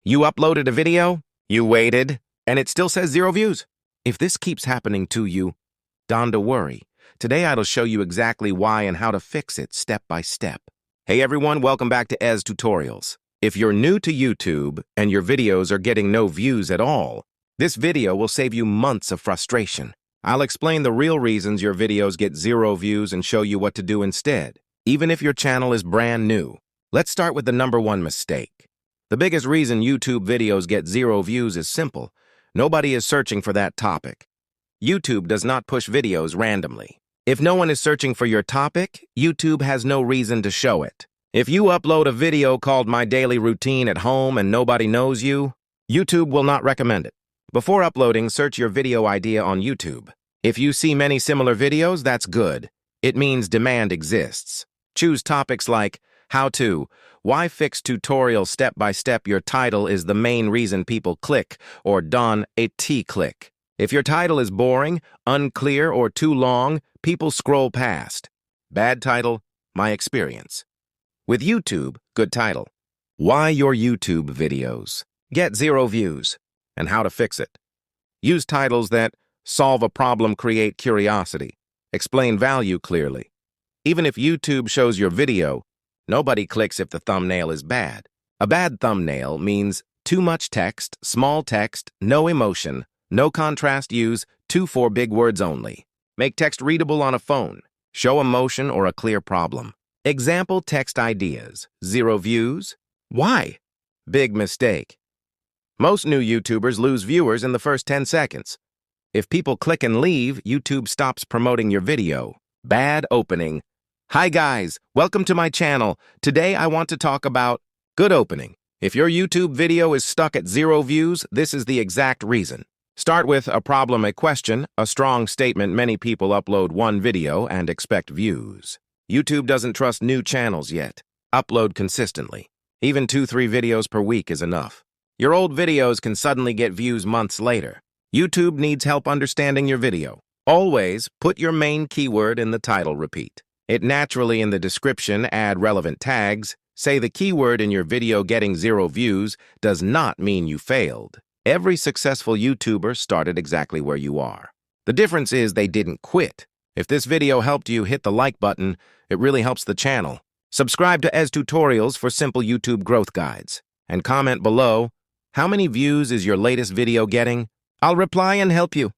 You uploaded a video, you waited, and it still says 0 views. If this keeps happening to you, don't worry. Today I'll show you exactly why and how to fix it step by step. Hey everyone, welcome back to Ez Tutorials. If you're new to YouTube and your videos are getting no views at all, this video will save you months of frustration. I'll explain the real reasons your videos get 0 views and show you what to do instead, even if your channel is brand new. Let's start with the #1 mistake. The biggest reason YouTube videos get 0 views is simple. Nobody is searching for that topic. YouTube does not push videos randomly. If no one is searching for your topic, YouTube has no reason to show it. If you upload a video called My Daily Routine at Home and nobody knows you, YouTube will not recommend it. Before uploading, search your video idea on YouTube. If you see many similar videos, that's good. It means demand exists. Choose topics like How to, Why Fix Tutorial Step by Step. Your title is the main reason people click, or don a click. If your title is boring, unclear, or too long, people scroll past. Bad title, my experience. With YouTube, good title. Why your YouTube videos get 0 views and how to fix it. Use titles that solve a problem, create curiosity, explain value clearly. Even if YouTube shows your video, nobody clicks if the thumbnail is bad. A bad thumbnail means too much text, small text, no emotion, no contrast. Use 2-4 big words only. Make text readable on a phone. Show emotion or a clear problem. Example text ideas. 0 views. Why? Big mistake. Most new YouTubers lose viewers in the first 10 seconds. If people click and leave, YouTube stops promoting your video. Bad opening. Hi guys, welcome to my channel. Today I want to talk about good opening. If your YouTube video is stuck at 0 views, this is the exact reason. Start with a problem, a question, a strong statement. Many people upload one video and expect views. YouTube doesn't trust new channels yet. Upload consistently. Even 2-3 videos per week is enough. Your old videos can suddenly get views months later. YouTube needs help understanding your video. Always put your main keyword in the title. Repeat it naturally in the description. Add relevant tags. Say the keyword in your video. Getting 0 views does not mean you failed. Every successful YouTuber started exactly where you are. The difference is they didn't quit. If this video helped you, hit the like button. It really helps the channel. Subscribe to Ez Tutorials for simple YouTube growth guides. And comment below, how many views is your latest video getting? I'll reply and help you.